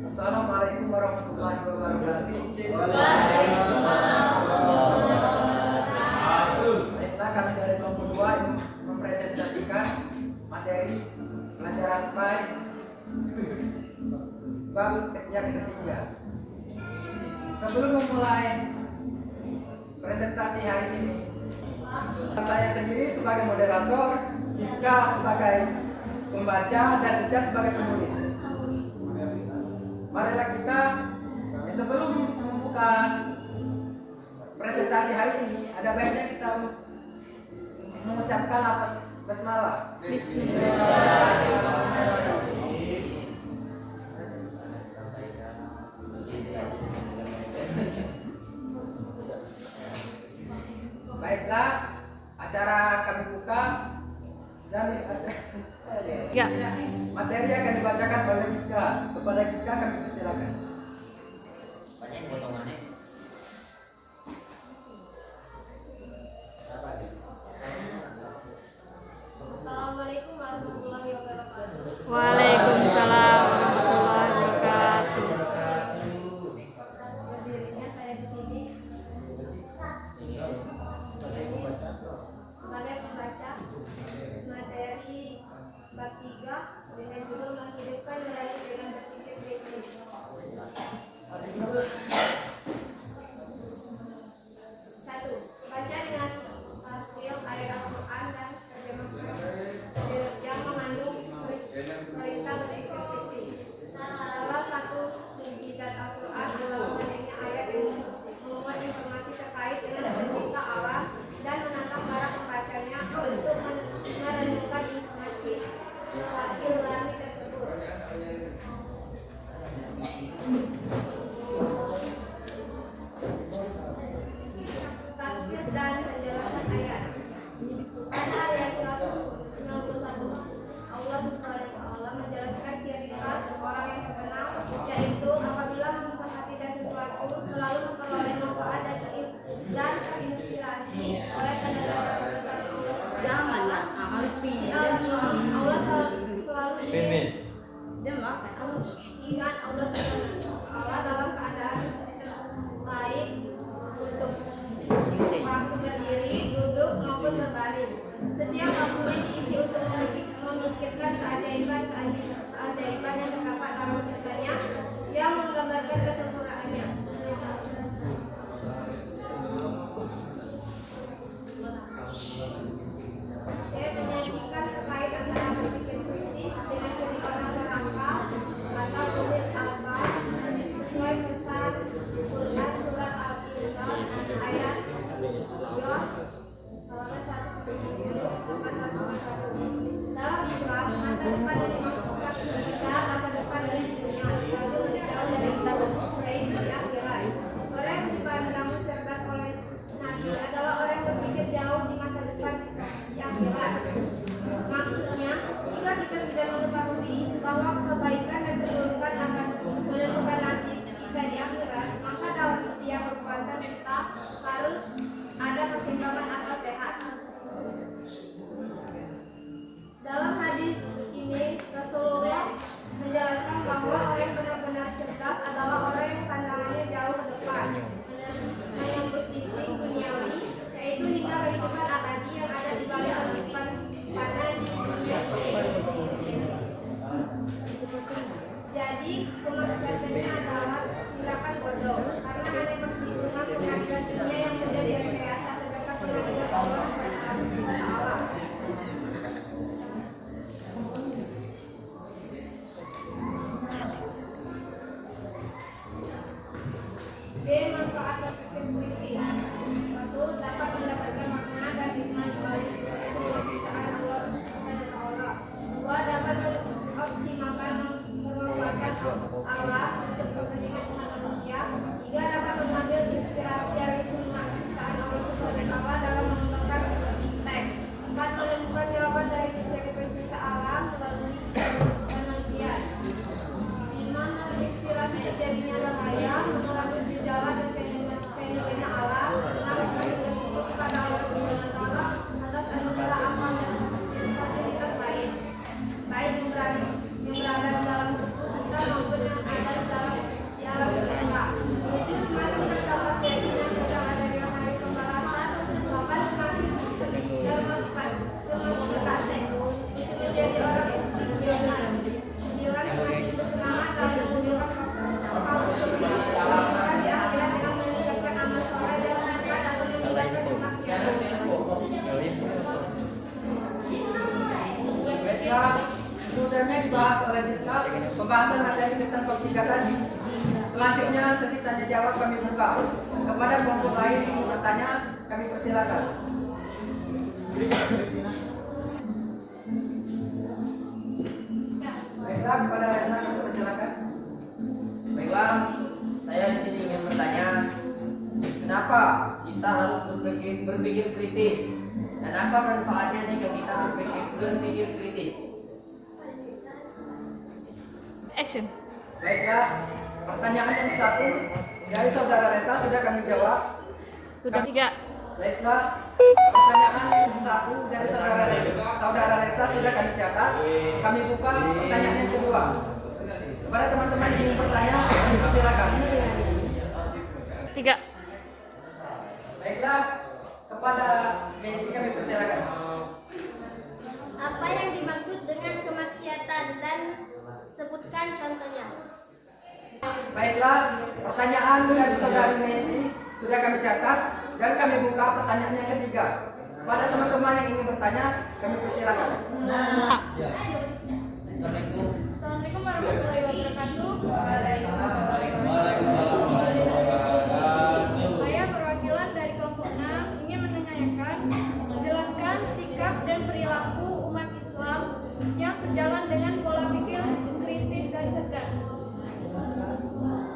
Assalamualaikum warahmatullahi wabarakatuh. Baiklah, kami dari kelompok 2 mempresentasikan materi pelajaran PAI bab yang ketiga. Sebelum memulai presentasi hari ini, saya sendiri sebagai moderator, Giska sebagai pembaca, dan Ica sebagai penulis. Marilah kita sebelum membuka presentasi hari ini, ada baiknya kita mengucapkan basmalah. Bismillahirrahmanirrahim. Baiklah, acara kami buka dan materi akan dibacakan oleh Giska. Kepada Giska kami persilakan. Banyak potongannya. Assalamualaikum warahmatullahi wabarakatuh. Waalaikumsalam warahmatullahi wabarakatuh. Berdirinya saya di sini sebagai pembaca materi bab 3 dengan judul menghidupkan nurani dengan berpikir kritis. Satu, baca dengan tafsir ayat Al-Quran dan terjemah yang mengandung perintah berpikir kritis. Salah satu mukjizat Al-Quran adalah adanya ayat yang memuat informasi terkait dengan pencipta Allah dan menantang para pembacanya untuk merenungkan informasi ilmiah tersebut. Tafsir dan penjelasan ayat. Pada ayat 191, Allah Subhanahu wa Ta'ala menjelaskan ciri khas orang yang terkenal, yaitu apabila memperhatikan sesuatu selalu memperoleh manfaat dan terinspirasi oleh tanda-tanda kebesaran Allah Subhanahu wa Ta'ala. Di Al-Quran, Allah selalu ingat Allah Subhanahu wa Ta'ala dalam keadaan baik untuk waktu berdiri, duduk maupun berbaring. Setiap waktunya diisi untuk memikirkan keajaiban yang terdapat dalam ciptanya yang menggambarkan kesempurnaannya. Saya menyajikan terkait antara berpikir kritis dengan ciri orang berangkal atau kulit albal sesuai pesan Quran surat Al-Baqarah ayat 3. Dalam Islam, masa depan yang dimaksudkan ketika masa depan dari dunia lalu lebih jauh dari itu, yaitu di akhirat. Orang yang dipandang cerdas oleh Nabi adalah orang yang berpikir jauh di masa depan di akhirat. Maksudnya, jika kita sudah mengetahui bahwa kebaikan dan keburukan akan menentukan nasib kita di akhirat, maka dalam setiap perbuatan kita harus ada pertimbangan akal sehat. Dalam hadis ini, Rasulullah menjelaskan bahwa orang yang benar-benar cerdas adalah orang yang pandangannya jauh ke depan, menembus dinding duniawi, yaitu hingga kehidupan abadi yang ada di balik kehidupan pada di dunia ini. Jadi, kemaksiatannya adalah tindakan bodoh, karena hanya perhitungan pengadilan dunia yang mudah direkayasa, sedangkan pengadilan Allah Subhanahu wa Ta'ala. D. Manfaat berpikir kritis. 1. Dapat mendapatkan makna dan hikmah balik penciptaan Allah Subhanahu wa Ta'ala. 2. Dapat mengoptimalkan memanfaatkan Allah untuk kepentingan umat manusia. 3. Dapat mengambil inspirasi dari sunnah ciptaan Allah Subhanahu wa Ta'ala dalam mengembangkan teks. 4. Menemukan jawaban dari misteri pencipta alam melalui penelitian. 5. Menginspirasi terjadinya bahaya, mengambil gejala dan fenomena alam. 6. Sebagai bersyukur kepada Allah Subhanahu wa Ta'ala atas anugerah amal dan fasilitas lain, baik yang berada di dalam tubuh kita maupun yang ada di 3 tadi. Selanjutnya sesi tanya jawab kami buka. Kepada kelompok lain yang ingin bertanya, kami persilakan. Baiklah, kepada Reza kami persilakan. Baiklah, saya di sini ingin bertanya, kenapa kita harus berpikir kritis? Dan apa manfaatnya jika kita berpikir kritis? Action. Baiklah, pertanyaan yang satu dari saudara Reza sudah kami jawab. Sudah 3. Baiklah, pertanyaan yang satu dari saudara Reza sudah kami catat. Kami buka pertanyaan yang kedua. Kepada teman-teman yang ingin bertanya, silakan. 3. Baiklah, kepada Messi kami persilakan. Apa yang dimaksud dengan kemaksiatan dan sebutkan contohnya. Baiklah, pertanyaan dari saudari Messi sudah kami catat dan kami buka pertanyaan yang ketiga. Kepada teman-teman yang ingin bertanya, kami persilakan. Assalamualaikum. Assalamualaikum warahmatullahi wabarakatuh. Saya perwakilan dari kelompok 6 ingin menanyakan, jelaskan sikap dan perilaku umat Islam yang sejalan dengan pola pikir kritis dan cerdas.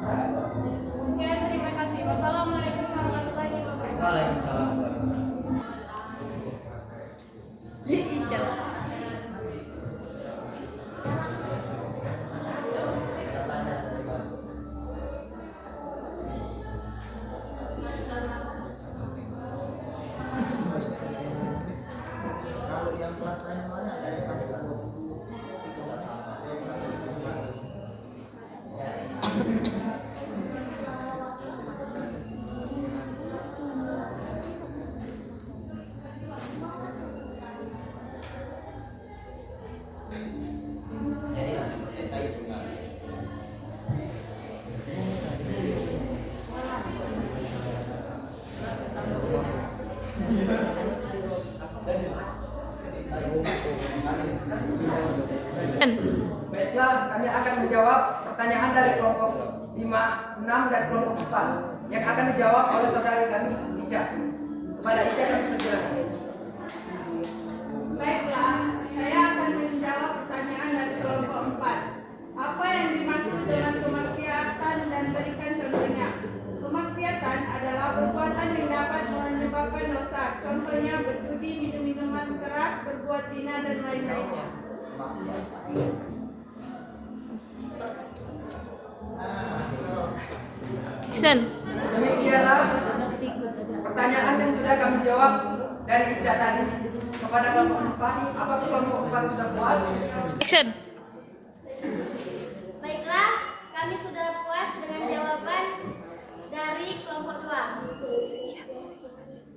Sekian, terima kasih. Wassalamualaikum warahmatullahi wabarakatuh. Waalaikumsalam. Baiklah, kami akan menjawab pertanyaan dari kelompok 5, 6 dan kelompok 4 yang akan dijawab oleh saudari kami, Ica. Kepada Ica kami persilakan. Baiklah, saya akan menjawab pertanyaan dari kelompok 4. Apa yang dimaksud dengan kemaksiatan dan berikan contohnya? Kemaksiatan adalah perbuatan yang dapat menyebabkan dosa. Contohnya berjudi, minum minuman keras, berbuat zina dan lain-lainnya. Action. Demikianlah pertanyaan yang sudah kami jawab dari Ica tadi. Kepada kelompok 4, apakah kelompok 4 sudah puas? Action. Baiklah, kami sudah puas dengan jawaban dari kelompok 2.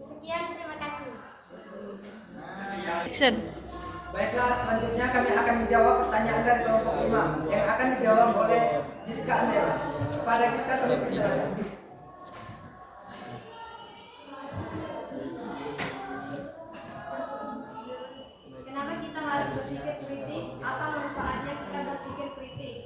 Sekian, terima kasih. Action. Baiklah, selanjutnya kami akan menjawab pertanyaan dari kelompok 5 yang akan dijawab oleh Giska Andela. Kepada Giska kami persilakan. Kenapa kita harus berpikir kritis? Apa manfaatnya kita berpikir kritis?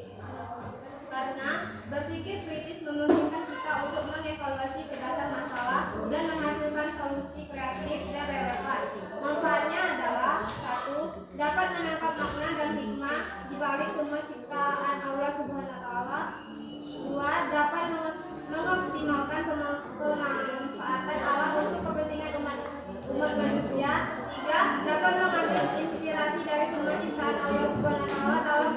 Karena berpikir kritis memungkinkan kita untuk mengevaluasi ke dasar masalah dan menghasilkan solusi kreatif dan relevan. Manfaatnya adalah: 1. Dapat menangkap makna dan hikmah di balik semua ciptaan Allah Subhanahu wa taala. 2. Dapat mengoptimalkan pemanfaatan alam untuk kepentingan umat manusia. 3. Dapat mengambil inspirasi dari semua ciptaan Allah Subhanahu wa taala dalam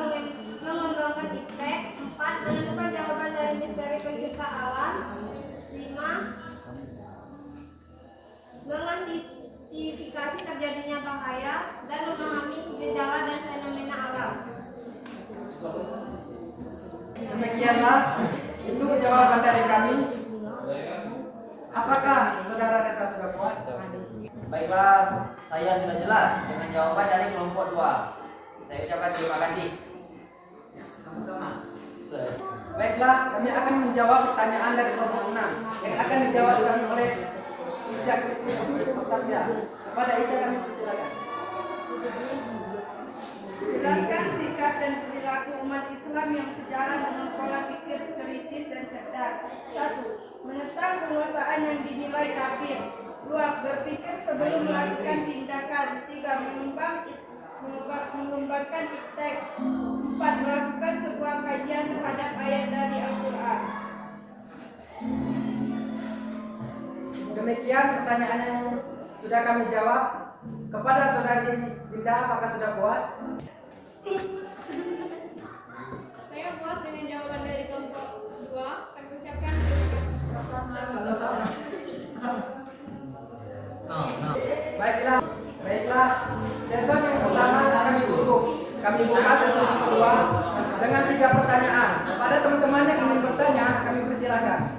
mengembangkan iptek. 4. Menemukan jawaban dari misteri pencipta alam. 5. Mengidentifikasi terjadinya bahaya dan memahami gejala dan fenomena alam. Demikianlah itu jawaban dari kami. Apakah saudara Reza sudah puas? Baiklah, saya sudah jelas dengan jawaban dari kelompok 2. Saya ucapkan terima kasih. Sama-sama. Baiklah, kami akan menjawab pertanyaan dari kelompok 6 yang akan dijawabkan oleh Ica Kristina Octavia. Kepada Ica kami persilakan. Jelaskan sikap dan perilaku umat Islam yang sejalan dengan pola pikir Demikian pertanyaan yang sudah kami jawab. Kepada saudari Dinda, apakah sudah puas? Saya puas dengan jawaban dari kelompok 2. Kami ucapkan terima kasih. Sama-sama. Baiklah. Sesi yang pertama kami tutup. Kami buka sesi yang kedua dengan 3 pertanyaan. Pada teman-teman yang ingin bertanya, kami persilakan.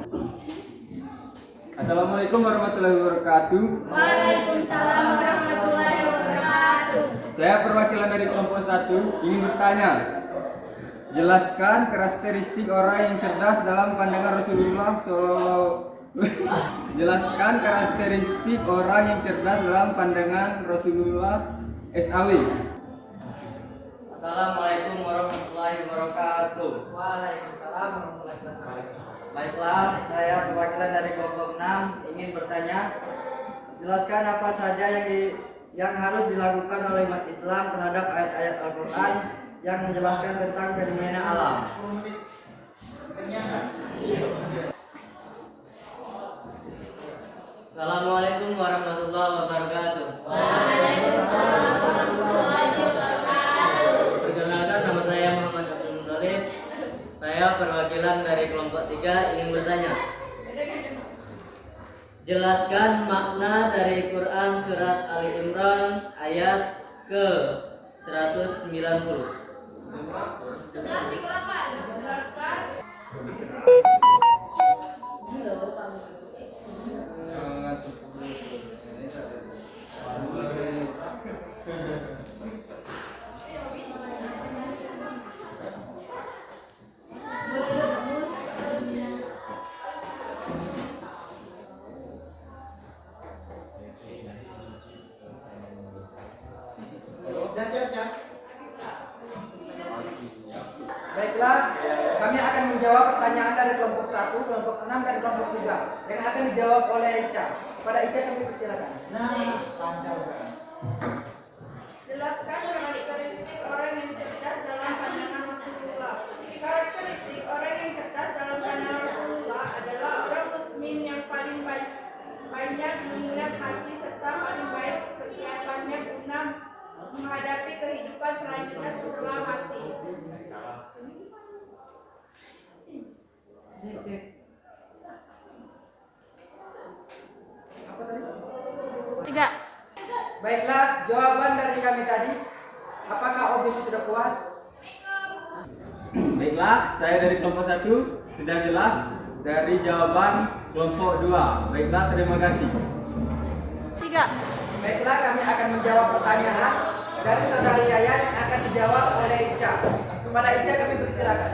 Assalamualaikum warahmatullahi wabarakatuh. Waalaikumsalam warahmatullahi wabarakatuh. Saya perwakilan dari kelompok 1 ingin bertanya. Jelaskan karakteristik orang yang cerdas dalam pandangan Rasulullah Sallallahu. Jelaskan karakteristik orang yang cerdas dalam pandangan Rasulullah SAW. Assalamualaikum warahmatullahi wabarakatuh. Waalaikumsalam warahmatullahi wabarakatuh. Baiklah, saya perwakilan dari kelompok 6 ingin bertanya. Jelaskan apa saja yang harus dilakukan oleh umat Islam terhadap ayat-ayat Al-Quran yang menjelaskan tentang fenomena alam. Assalamualaikum warahmatullahi wabarakatuh. Perkenalkan, nama saya Muhammad Abdul Muthalib. Saya perwakilan dari kelompok 3 ingin bertanya. Jelaskan makna dari Quran surat Ali Imran ayat ke 190. Baiklah, kami akan menjawab pertanyaan dari kelompok 1, kelompok 6, dan kelompok 3 yang akan dijawab oleh Ica. Kepada Ica kami persilakan. Jelaskan karakteristik orang yang cerdas dalam pandangan Rasulullah. Karakteristik orang yang cerdas dalam pandangan Rasulullah adalah orang mukmin yang paling banyak mengingat hati serta paling baik persiapannya guna menghadapi kehidupan selanjutnya setelah mati. Apa tadi? 3. Baiklah, jawaban dari kami tadi. Apakah Obi sudah puas? Baiklah, saya dari kelompok 1 sudah jelas dari jawaban kelompok 2. Baiklah, terima kasih. 3. Baiklah, kami akan menjawab pertanyaan dari saudari Yaya yang akan dijawab oleh Ica. Kepada Ica kami persilakan.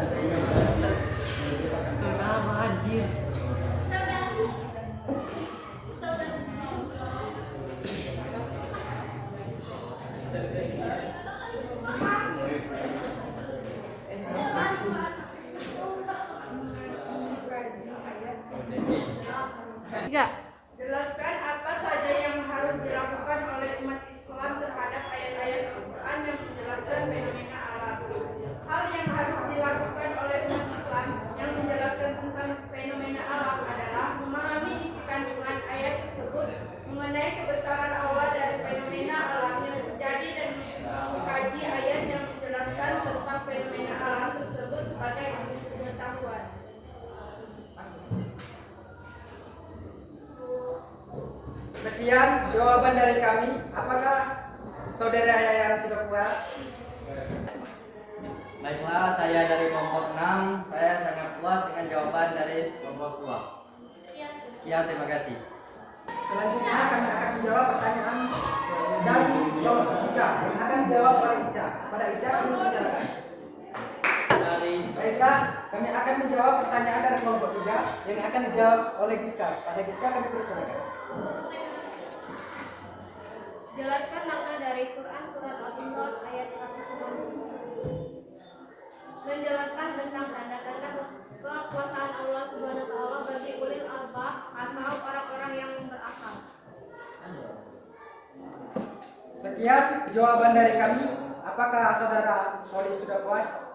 Jelaskan apa saja yang harus dilakukan oleh umat Islam terhadap ayat-ayat Al-Quran yang menjelaskan fenomena alam. Hal yang harus dilakukan oleh umat Islam yang menjelaskan tentang fenomena alam adalah memahami isi kandungan ayat tersebut, mengenai kebesaran Allah dari fenomena alam yang terjadi dan mengkaji ayat yang menjelaskan tentang fenomena alam tersebut sebagai pengetahuan. Sekian jawaban dari kami. Apakah saudara Yaya sudah puas? Baiklah, saya dari kelompok 6, saya sangat puas dengan jawaban dari kelompok 2. Ya, terima kasih. Selanjutnya kami akan menjawab pertanyaan dari kelompok 3 yang akan dijawab oleh Ica. Pada Ica kami persilakan. Baiklah, kami akan menjawab pertanyaan dari kelompok 3 yang akan dijawab oleh Giska. Pada Giska kami persilakan. Jelaskan makna dari Quran surat Al-Imran ayat 190. Menjelaskan tentang tanda-tanda kekuasaan Allah Subhanahu wa taala bagi ulil albab atau orang-orang yang berakal. Sekian jawaban dari kami. Apakah saudara Oli sudah puas?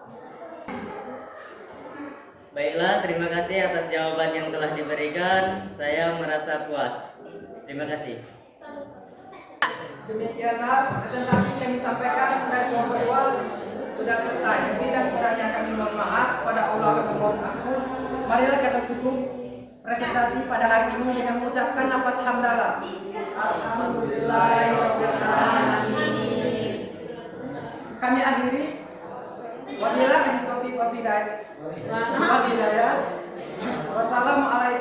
Baiklah, terima kasih atas jawaban yang telah diberikan. Saya merasa puas. Terima kasih. Demikianlah presentasi yang kami sampaikan dari kelompok 2 sudah selesai. Lebih dan kurangnya kami mohon maaf pada Allah dan mohon ampun. Marilah kita tutup presentasi pada hari ini dengan mengucapkan nafas hamdalah. Alhamdulillahirobbilalamin. Kami akhiri. Wabillahi taufiq wal hidayah. Wassalamualaikum